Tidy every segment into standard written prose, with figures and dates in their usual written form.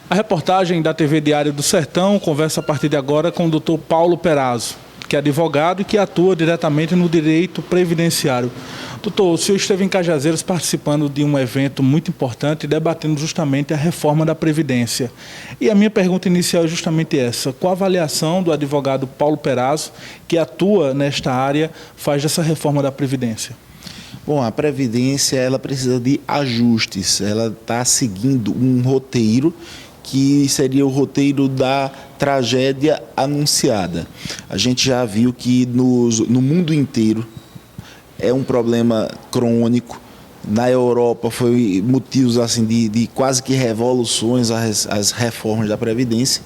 A reportagem da TV Diário do Sertão conversa a partir de agora com o Dr. Paulo Perazzo, que é advogado e que atua diretamente no direito previdenciário. Doutor, o senhor esteve em Cajazeiras participando de um evento muito importante, debatendo justamente a reforma da Previdência. E a minha pergunta inicial é justamente essa: qual a avaliação do advogado Paulo Perazzo, que atua nesta área, faz dessa reforma da Previdência? Bom, a Previdência ela precisa de ajustes, ela está seguindo um roteiro que seria o roteiro da tragédia anunciada. A gente já viu que no mundo inteiro é um problema crônico. Na Europa foi motivos assim, de quase que revoluções as reformas da Previdência,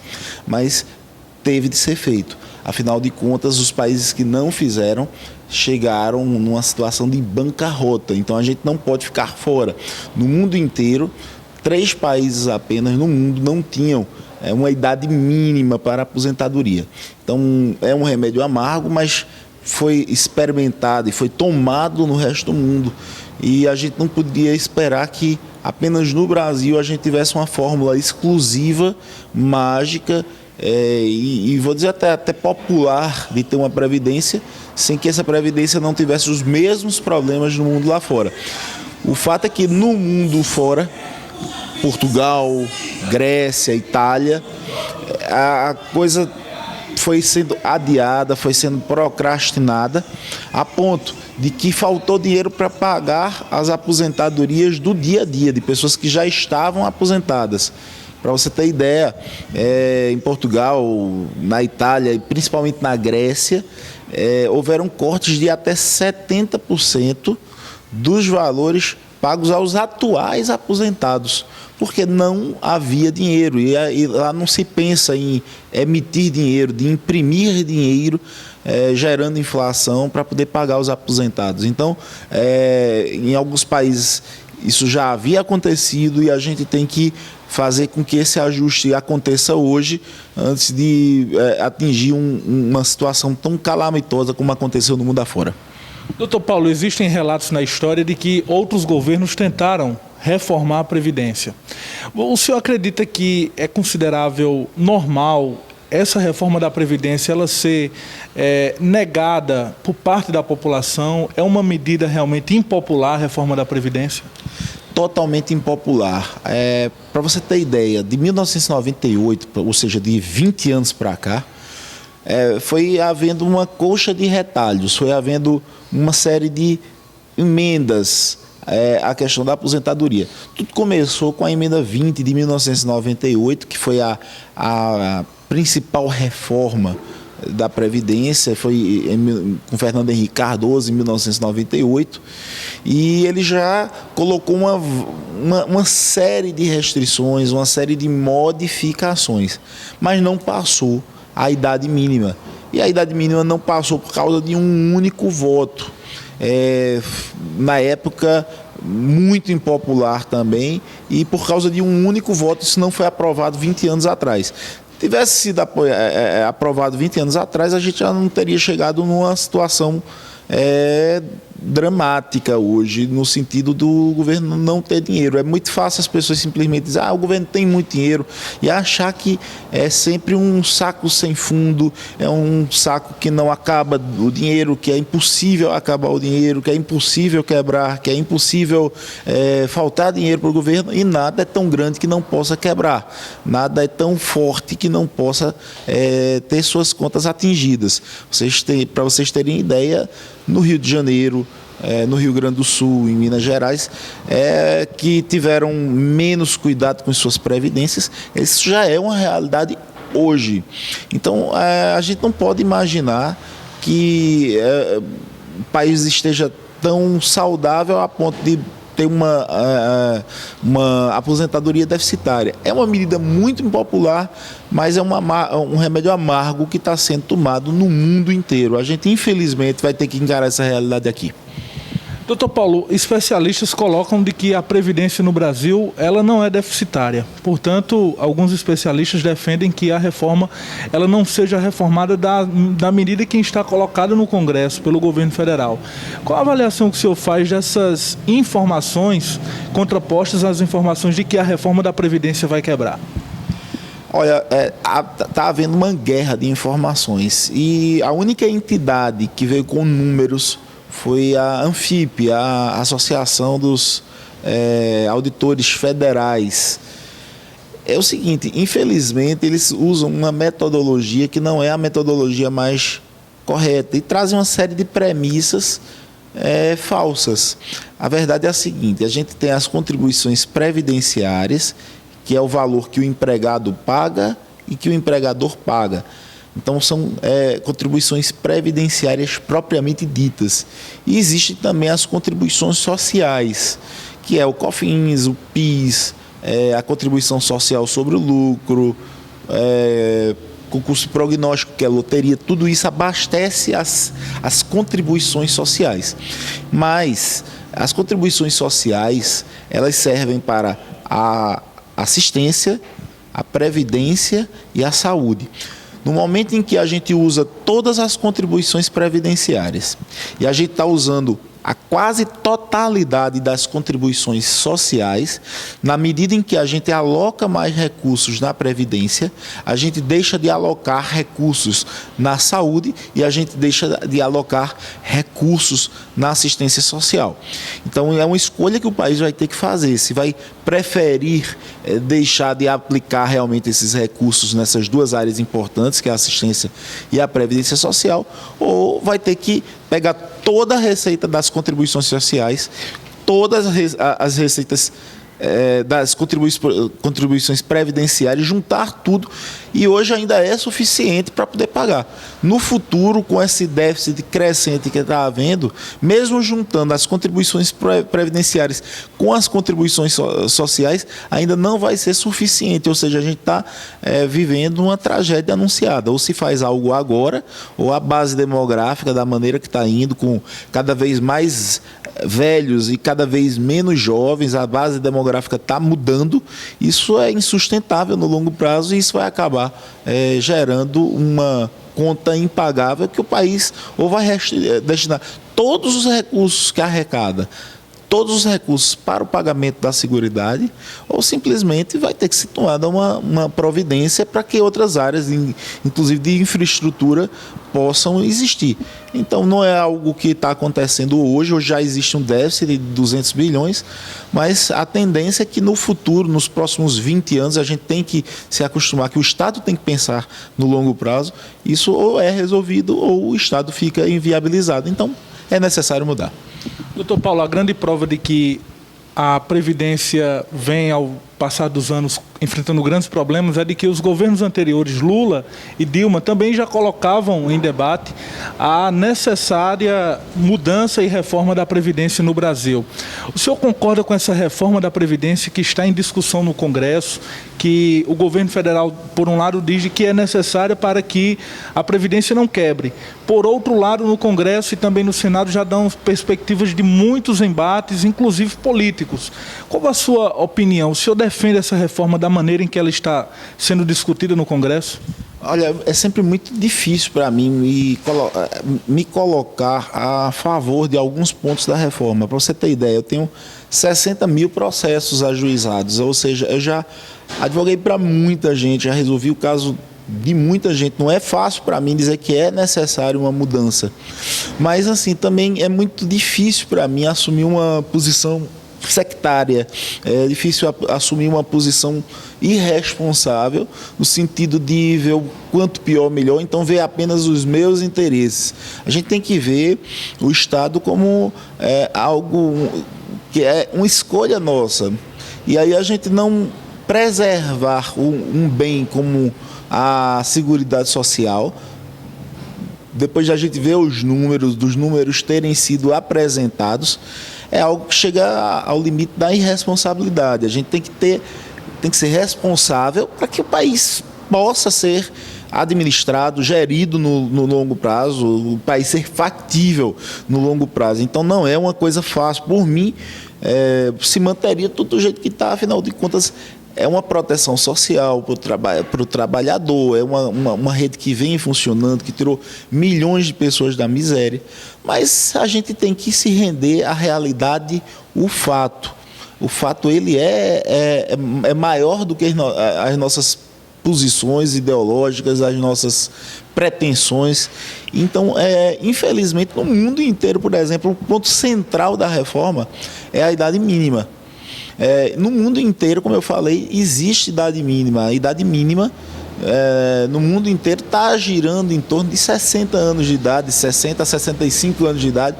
mas teve de ser feito. Afinal de contas, os países que não fizeram chegaram numa situação de bancarrota. Então a gente não pode ficar fora. No mundo inteiro, 3 países apenas no mundo não tinham uma idade mínima para aposentadoria. Então é um remédio amargo, mas foi experimentado e foi tomado no resto do mundo. E a gente não podia esperar que apenas no Brasil a gente tivesse uma fórmula exclusiva, mágica, e vou dizer até popular de ter uma previdência, sem que essa previdência não tivesse os mesmos problemas no mundo lá fora. O fato é que no mundo fora, Portugal, Grécia, Itália, a coisa foi sendo adiada, foi sendo procrastinada, a ponto de que faltou dinheiro para pagar as aposentadorias do dia a dia, de pessoas que já estavam aposentadas. Para você ter ideia, em Portugal, na Itália e principalmente na Grécia, houveram cortes de até 70% dos valores pagos aos atuais aposentados, porque não havia dinheiro, e lá não se pensa em emitir dinheiro, de imprimir dinheiro, gerando inflação para poder pagar os aposentados. Então, em alguns países isso já havia acontecido e a gente tem que fazer com que esse ajuste aconteça hoje, antes de atingir uma situação tão calamitosa como aconteceu no mundo afora. Doutor Paulo, existem relatos na história de que outros governos tentaram reformar a Previdência. O senhor acredita que é considerável normal essa reforma da Previdência ela ser negada por parte da população? É uma medida realmente impopular a reforma da Previdência? Totalmente impopular. Para você ter ideia, de 1998, ou seja, de 20 anos para cá, foi havendo uma coxa de retalhos, foi havendo uma série de emendas à questão da aposentadoria. Tudo começou com a emenda 20 de 1998, que foi a principal reforma da Previdência, foi com Fernando Henrique Cardoso em 1998, e ele já colocou uma série de restrições, uma série de modificações, mas não passou a idade mínima. E a idade mínima não passou por causa de um único voto. Na época, muito impopular também, e por causa de um único voto, isso não foi aprovado 20 anos atrás. Tivesse sido aprovado 20 anos atrás, a gente já não teria chegado numa situação dramática hoje, no sentido do governo não ter dinheiro. É muito fácil as pessoas simplesmente dizer: o governo tem muito dinheiro, e achar que é sempre um saco sem fundo, é um saco que não acaba o dinheiro, que é impossível acabar o dinheiro, que é impossível quebrar, que é impossível faltar dinheiro para o governo, e nada é tão grande que não possa quebrar, nada é tão forte que não possa ter suas contas atingidas. Para vocês terem ideia, no Rio de Janeiro, no Rio Grande do Sul, em Minas Gerais, que tiveram menos cuidado com suas previdências, isso já é uma realidade hoje. Então, a gente não pode imaginar que o país esteja tão saudável a ponto de ter uma aposentadoria deficitária. É uma medida muito impopular, mas é um remédio amargo que está sendo tomado no mundo inteiro. A gente, infelizmente, vai ter que encarar essa realidade aqui. Doutor Paulo, especialistas colocam de que a Previdência no Brasil ela não é deficitária. Portanto, alguns especialistas defendem que a reforma ela não seja reformada da medida que está colocada no Congresso pelo governo federal. Qual a avaliação que o senhor faz dessas informações contrapostas às informações de que a reforma da Previdência vai quebrar? Olha, está havendo uma guerra de informações e a única entidade que veio com números foi a ANFIP, a Associação dos Auditores Federais. É o seguinte, infelizmente eles usam uma metodologia que não é a metodologia mais correta e trazem uma série de premissas falsas. A verdade é a seguinte, a gente tem as contribuições previdenciárias, que é o valor que o empregado paga e que o empregador paga. Então, são contribuições previdenciárias propriamente ditas. E existem também as contribuições sociais, que é o COFINS, o PIS, a contribuição social sobre o lucro, concurso prognóstico, que é a loteria, tudo isso abastece as contribuições sociais. Mas as contribuições sociais, elas servem para a assistência, a previdência e a saúde. No momento em que a gente usa todas as contribuições previdenciárias e a gente está usando a quase totalidade das contribuições sociais, na medida em que a gente aloca mais recursos na Previdência, a gente deixa de alocar recursos na saúde e a gente deixa de alocar recursos na assistência social. Então, é uma escolha que o país vai ter que fazer, se vai preferir deixar de aplicar realmente esses recursos nessas duas áreas importantes, que é a assistência e a Previdência Social, ou vai ter que pegar toda a receita das contribuições sociais, todas as receitas das contribuições previdenciárias, juntar tudo, e hoje ainda é suficiente para poder pagar. No futuro, com esse déficit crescente que está havendo, mesmo juntando as contribuições previdenciárias com as contribuições sociais, ainda não vai ser suficiente, ou seja, a gente está vivendo uma tragédia anunciada. Ou se faz algo agora, ou a base demográfica, da maneira que está indo, com cada vez mais velhos e cada vez menos jovens, a base demográfica está mudando, isso é insustentável no longo prazo e isso vai acabar gerando uma conta impagável que o país ou vai destinar todos os recursos que arrecada, todos os recursos para o pagamento da Seguridade, ou simplesmente vai ter que se tomar uma providência para que outras áreas, inclusive de infraestrutura, possam existir. Então, não é algo que está acontecendo hoje já existe um déficit de 200 bilhões, mas a tendência é que no futuro, nos próximos 20 anos, a gente tem que se acostumar, que o Estado tem que pensar no longo prazo, isso ou é resolvido ou o Estado fica inviabilizado. Então, é necessário mudar. Doutor Paulo, a grande prova de que a Previdência vem, ao passar dos anos, enfrentando grandes problemas, é de que os governos anteriores, Lula e Dilma, também já colocavam em debate a necessária mudança e reforma da Previdência no Brasil. O senhor concorda com essa reforma da Previdência que está em discussão no Congresso, que o governo federal, por um lado, diz que é necessária para que a Previdência não quebre? Por outro lado, no Congresso e também no Senado já dão perspectivas de muitos embates, inclusive políticos. Qual a sua opinião? O senhor defende essa reforma da maneira em que ela está sendo discutida no Congresso? Olha, é sempre muito difícil para mim me colocar a favor de alguns pontos da reforma. Para você ter ideia, eu tenho 60 mil processos ajuizados, ou seja, eu já advoguei para muita gente, já resolvi o caso de muita gente. Não é fácil para mim dizer que é necessário uma mudança, mas assim, também é muito difícil para mim assumir uma posição sectária, é difícil assumir uma posição irresponsável, no sentido de ver o quanto pior, melhor, então ver apenas os meus interesses. A gente tem que ver o Estado como algo que é uma escolha nossa, e aí a gente não preservar um bem como a Seguridade Social, depois de a gente ver dos números terem sido apresentados, é algo que chega ao limite da irresponsabilidade. A gente tem que ser responsável para que o país possa ser administrado, gerido no longo prazo, o país ser factível no longo prazo. Então, não é uma coisa fácil. Por mim, se manteria tudo do jeito que está, afinal de contas, é uma proteção social para o trabalhador, é uma rede que vem funcionando, que tirou milhões de pessoas da miséria. Mas a gente tem que se render à realidade, o fato. O fato ele é maior do que as nossas posições ideológicas, as nossas pretensões. Então, infelizmente, no mundo inteiro, por exemplo, o ponto central da reforma é a idade mínima. No mundo inteiro, como eu falei, existe idade mínima. A idade mínima no mundo inteiro está girando em torno de 60 anos de idade, 60 a 65 anos de idade.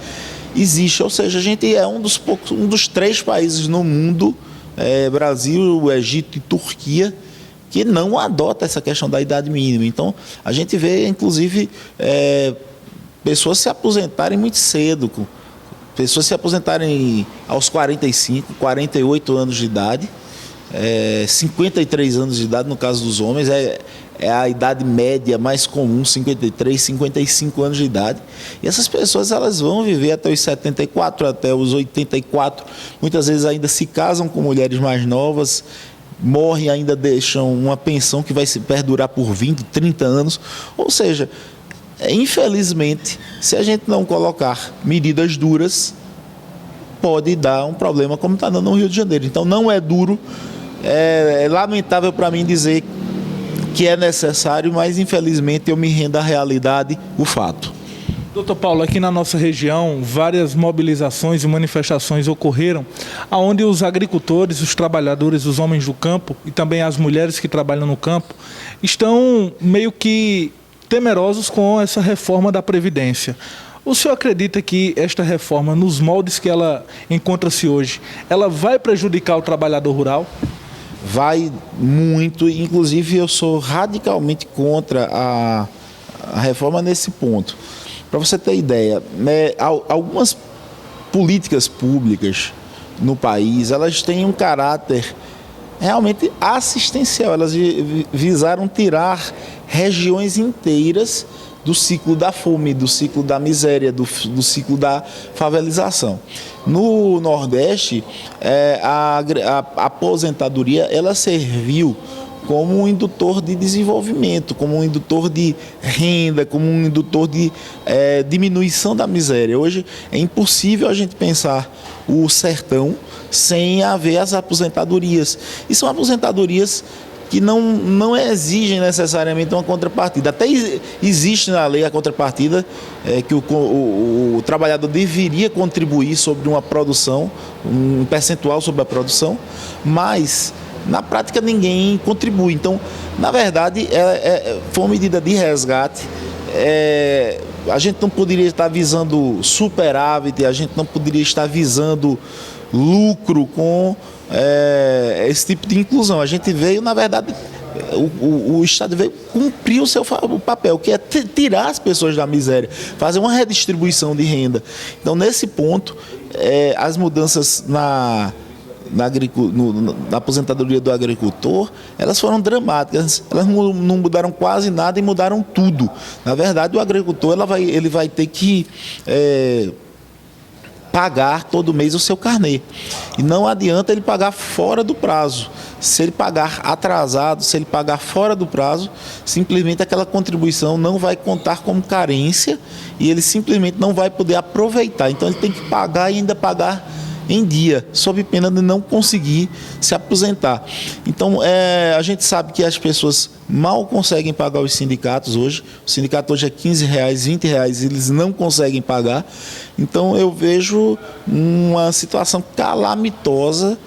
Existe, ou seja, a gente é um dos 3 países no mundo, Brasil, Egito e Turquia, que não adota essa questão da idade mínima. Então, a gente vê, inclusive, pessoas se aposentarem muito cedo, pessoas se aposentarem aos 45, 48 anos de idade, 53 anos de idade no caso dos homens, é a idade média mais comum, 53, 55 anos de idade. E essas pessoas elas vão viver até os 74, até os 84, muitas vezes ainda se casam com mulheres mais novas, morrem e ainda deixam uma pensão que vai se perdurar por 20, 30 anos. Ou seja, infelizmente, se a gente não colocar medidas duras, pode dar um problema como está dando no Rio de Janeiro. Então não é duro, é lamentável para mim dizer que é necessário, mas infelizmente eu me rendo à realidade, o fato. Doutor Paulo, aqui na nossa região, várias mobilizações e manifestações ocorreram, onde os agricultores, os trabalhadores, os homens do campo e também as mulheres que trabalham no campo estão meio que temerosos com essa reforma da Previdência. O senhor acredita que esta reforma, nos moldes que ela encontra-se hoje, ela vai prejudicar o trabalhador rural? Vai muito, inclusive eu sou radicalmente contra a reforma nesse ponto. Para você ter ideia, algumas políticas públicas no país, elas têm um caráter realmente assistencial. Elas visaram tirar regiões inteiras do ciclo da fome, do ciclo da miséria, do ciclo da favelização. No Nordeste, a aposentadoria ela serviu como um indutor de desenvolvimento, como um indutor de renda, como um indutor de diminuição da miséria. Hoje é impossível a gente pensar o sertão sem haver as aposentadorias. E são aposentadorias que não exigem necessariamente uma contrapartida. Até existe na lei a contrapartida, que o trabalhador deveria contribuir sobre uma produção, um percentual sobre a produção, mas na prática ninguém contribui. Então, na verdade, foi uma medida de resgate. A gente não poderia estar visando superávit, a gente não poderia estar visando lucro com esse tipo de inclusão. A gente veio, na verdade, o Estado veio cumprir o seu papel, que é tirar as pessoas da miséria, fazer uma redistribuição de renda. Então, nesse ponto, as mudanças na aposentadoria do agricultor, elas foram dramáticas, elas não mudaram quase nada e mudaram tudo. Na verdade, o agricultor ele vai ter que pagar todo mês o seu carnê. E não adianta ele pagar fora do prazo. Se ele pagar atrasado, se ele pagar fora do prazo, simplesmente aquela contribuição não vai contar como carência e ele simplesmente não vai poder aproveitar. Então ele tem que pagar e ainda pagar em dia, sob pena de não conseguir se aposentar. Então, a gente sabe que as pessoas mal conseguem pagar os sindicatos hoje. O sindicato hoje é R$15, R$20, eles não conseguem pagar. Então, eu vejo uma situação calamitosa,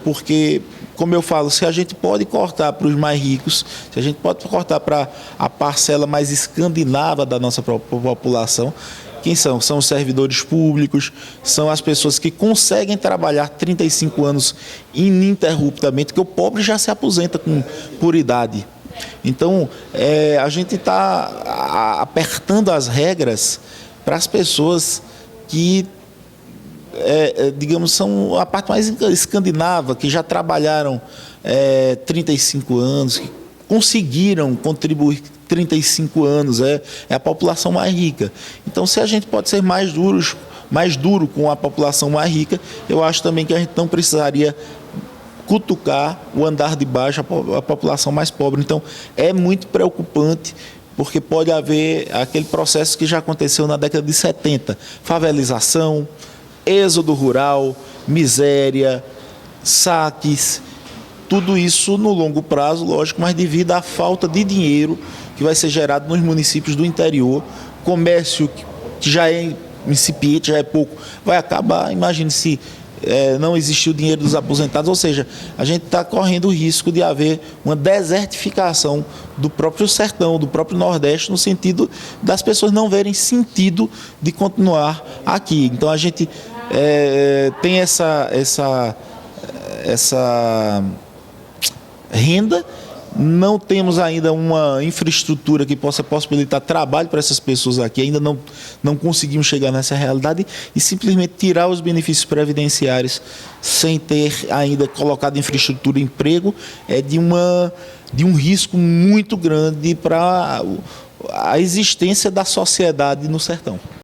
porque, como eu falo, se a gente pode cortar para os mais ricos, se a gente pode cortar para a parcela mais escandinava da nossa população, quem são? São os servidores públicos, são as pessoas que conseguem trabalhar 35 anos ininterruptamente, que o pobre já se aposenta por idade. Então, a gente está apertando as regras para as pessoas que, digamos, são a parte mais escandinava, que já trabalharam 35 anos, que conseguiram contribuir 35 anos, é a população mais rica. Então, se a gente pode ser mais duro com a população mais rica, eu acho também que a gente não precisaria cutucar o andar de baixo, a população mais pobre. Então, é muito preocupante, porque pode haver aquele processo que já aconteceu na década de 70, favelização, êxodo rural, miséria, saques. tudo isso no longo prazo, lógico, mas devido à falta de dinheiro que vai ser gerado nos municípios do interior, comércio que já é incipiente, já é pouco, vai acabar. Imagine se não existir o dinheiro dos aposentados, ou seja, a gente está correndo o risco de haver uma desertificação do próprio sertão, do próprio Nordeste, no sentido das pessoas não verem sentido de continuar aqui. Então a gente tem essa renda. Não temos ainda uma infraestrutura que possa possibilitar trabalho para essas pessoas aqui, ainda não conseguimos chegar nessa realidade, e simplesmente tirar os benefícios previdenciários sem ter ainda colocado infraestrutura e emprego é de um risco muito grande para a existência da sociedade no sertão.